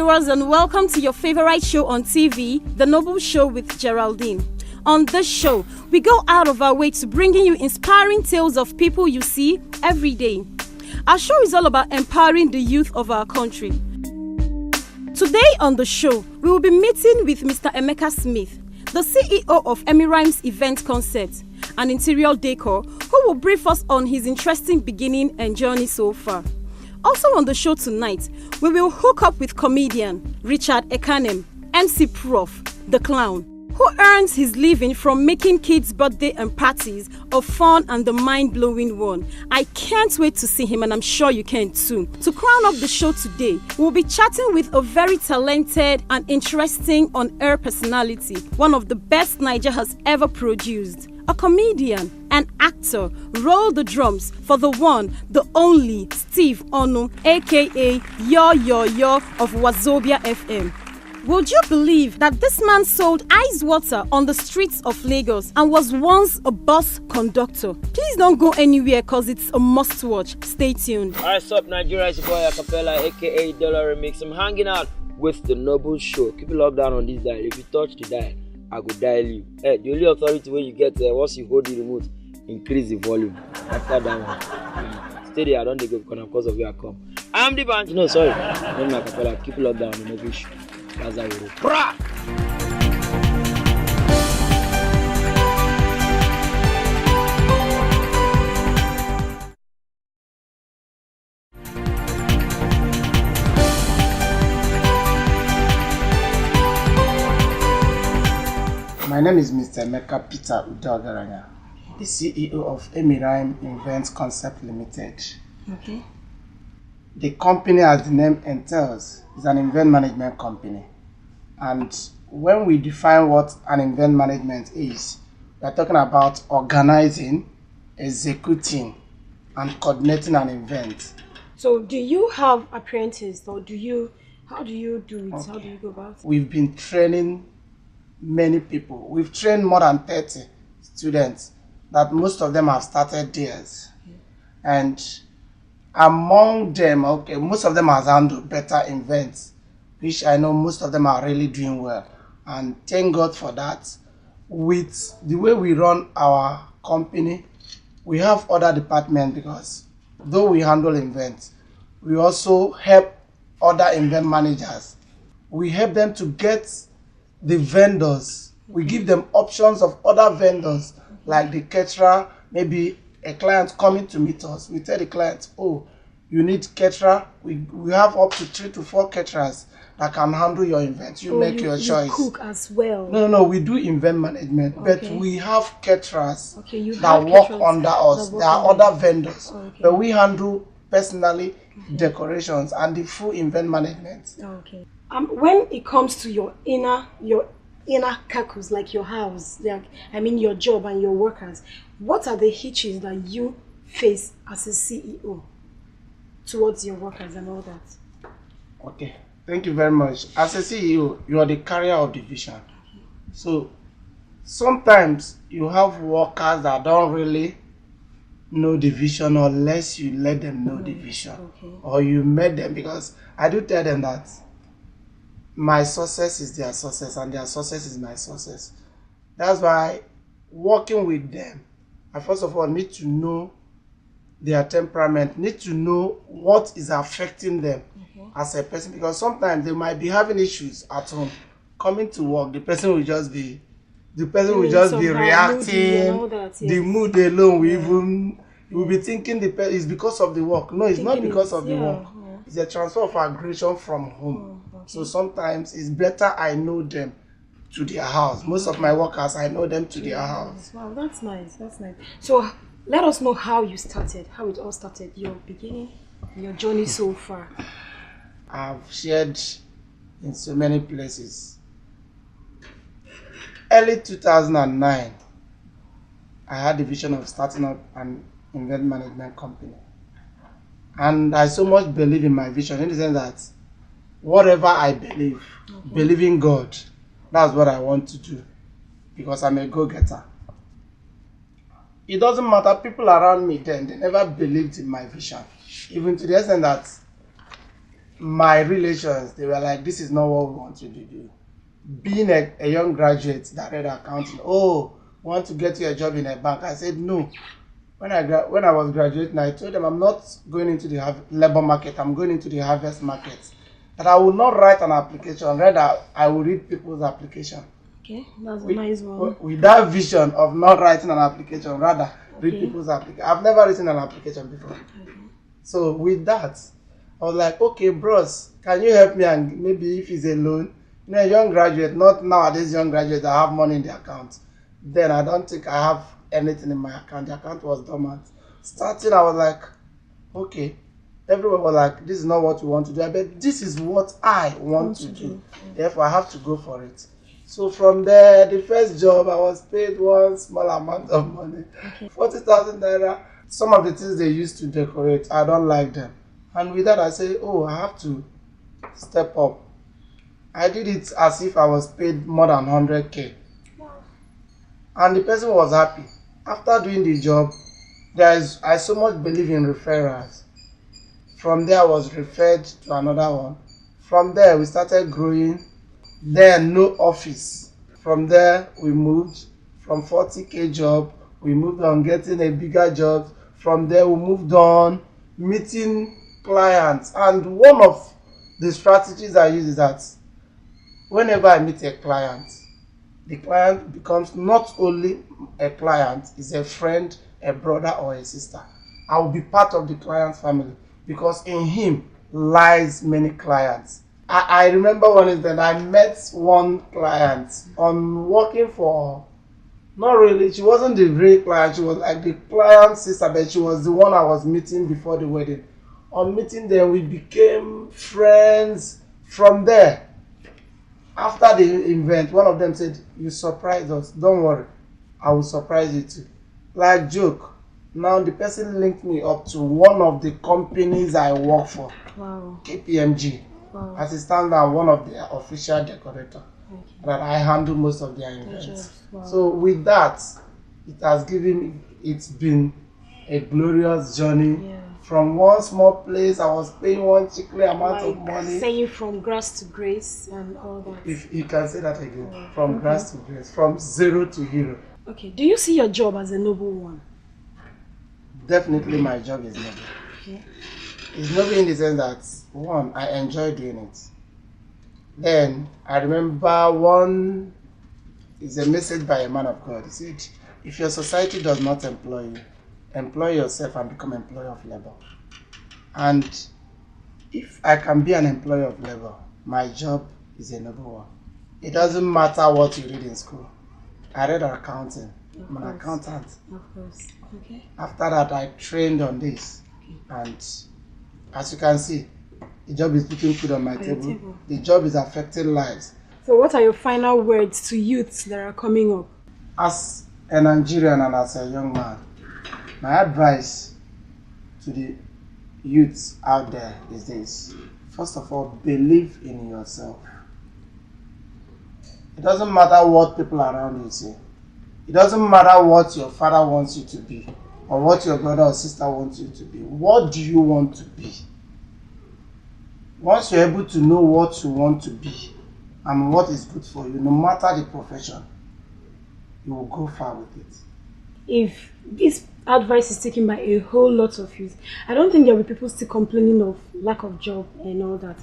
viewers, and welcome to your favorite show on TV, The Noble Show with Geraldyne. On this show, we go out of our way to bringing you inspiring tales of people you see every day. Our show is all about empowering the youth of our country. Today on the show, we will be meeting with Mr. Emeka Smith, the CEO of Emrynes Event Concept and Interior Decor, who will brief us on his interesting beginning and journey so far. Also on the show tonight, we will hook up with comedian Richard Ekanem, MC Prof, the clown, who earns his living from making kids' birthday and parties a fun and the mind-blowing one. I can't wait to see him, and I'm sure you can too. To crown up the show today, we'll be chatting with a very talented and interesting on-air personality, one of the best Niger has ever produced. A comedian, an actor. Roll the drums for the one, the only Steve Onu, aka Yo of Wazobia FM. Would you believe that this man sold ice water on the streets of Lagos and was once a bus conductor? Please don't go anywhere because it's a must-watch. Stay tuned. Alright, sup Nigeria, it's your boy Acapella, aka Dollar Remix. I'm hanging out with the Noble Show. Keep it locked down on this dial. If you touch the dial, I go dial you. Hey, the only authority when you get once you hold the remote, increase the volume. After that one, stay there. I don't go because of where I come. I'm the band. No, sorry. I'm not Acapella. Keep it locked down on the Noble Show. That's how we do. My name is Mr. Emeka Peter Udogaranya, the CEO of Emrynes Event Concept Limited. Okay. The company, as the name entails, is an event management company. And when we define what an event management is, we are talking about organizing, executing, and coordinating an event. So do you have apprentices, or how do you do it? Okay. How do you go about it? We've been training many people. We've trained more than 30 students that most of them have started theirs. Okay. And among them, most of them have handled better events, which I know most of them are really doing well. And thank God for that. With the way we run our company, we have other departments, because though we handle events, we also help other event managers. We help them to get the vendors. We give them options of other vendors, like the caterer. Maybe a client coming to meet us, we tell the client, oh, you need caterer. We have up to 3 to 4 caterers that can handle your event. You make your choice. You cook as well? No, we do event management, but we have caterers that work under us. There are other vendors, but we handle personally decorations and the full event management. Okay. When it comes to your inner kakus, like your house, your job and your workers, what are the hitches that you face as a CEO towards your workers and all that? Okay, thank you very much. As a CEO, you are the carrier of the vision. So sometimes you have workers that don't really know the vision unless you let them know the vision. Or you met them, because I do tell them that my success is their success and their success is my success. That's why working with them, I first of all need to know their temperament, need to know what is affecting them as a person, because sometimes they might be having issues at home. Coming to work, the person will just be reacting. The mood alone will be thinking it's because of the work. No, it's not because of the work. It's a transfer of aggression from home. So sometimes it's better I know them to their house. Most of my workers, I know them to their house. Wow, that's nice. So let us know how you started, how it all started, your beginning, your journey so far. I've shared in so many places. Early 2009, I had the vision of starting up an event management company. And I so much believe in my vision, in the sense that whatever I believe in God, that's what I want to do, because I'm a go-getter. It doesn't matter, people around me then, they never believed in my vision. Even to the extent that my relations, they were like, this is not what we want you to do. Being a young graduate that read accounting, oh, want to get you a job in a bank. I said no. When I was graduating, I told them I'm not going into the labor market, I'm going into the harvest market. That I will not write an application, rather I will read people's application. Okay, that's a nice one. With that vision of not writing an application, rather read people's application. I've never written an application before. Okay. So with that, I was like, okay, bros, can you help me? And maybe if it's a loan, a young graduate, not nowadays young graduates that have money in the account. Then I don't think I have anything in my account. The account was dormant. Starting, I was like, okay. Everyone was like, this is not what we want to do. But this is what I want to do. Therefore, I have to go for it. So from there, the first job, I was paid one small amount of money. 40,000 naira. Some of the things they used to decorate, I don't like them. And with that, I say, oh, I have to step up. I did it as if I was paid more than 100K. And the person was happy. After doing the job, I so much believe in referrals. From there, I was referred to another one. From there, we started growing. Then, no office. From there, we moved. From 40K job, we moved on getting a bigger job. From there, we moved on meeting clients. And one of the strategies I use is that whenever I meet a client, the client becomes not only a client, is a friend, a brother, or a sister. I will be part of the client's family because in him lies many clients. I remember one instance, I met one client on working for, not really, she wasn't the real client, she was like the client's sister, but she was the one I was meeting before the wedding. On meeting them, we became friends. From there, after the event, one of them said, you surprised us, don't worry, I will surprise you too. Like joke. Now the person linked me up to one of the companies I work for. Wow. KPMG. Wow. As it stands now, one of the official decorator. Okay. That I handle most of their events. Wow. So with that, it's been a glorious journey. Yeah. From one small place, I was paying one chickly amount of money. Saying from grass to grace and all that. If you can say that again. From grass to grace. From zero to hero. Okay. Do you see your job as a noble one? Definitely my job is noble. Okay. It's noble in the sense that, one, I enjoy doing it. Then, I remember one is a message by a man of God. He said, if your society does not employ you, employ yourself and become employer of labor. And if I can be an employer of labor, my job is a noble one. It doesn't matter what you read in school. I read accounting. I'm an accountant. Of course. Okay. After that, I trained on this. Okay. And as you can see, the job is putting food on my table. The job is affecting lives. So what are your final words to youths that are coming up? As a Nigerian and as a young man, my advice to the youths out there is this. First of all, believe in yourself. It doesn't matter what people around you say. It doesn't matter what your father wants you to be or what your brother or sister wants you to be. What do you want to be? Once you're able to know what you want to be and what is good for you, no matter the profession, you will go far with it. If this advice is taken by a whole lot of youth, I don't think there will be people still complaining of lack of job and all that.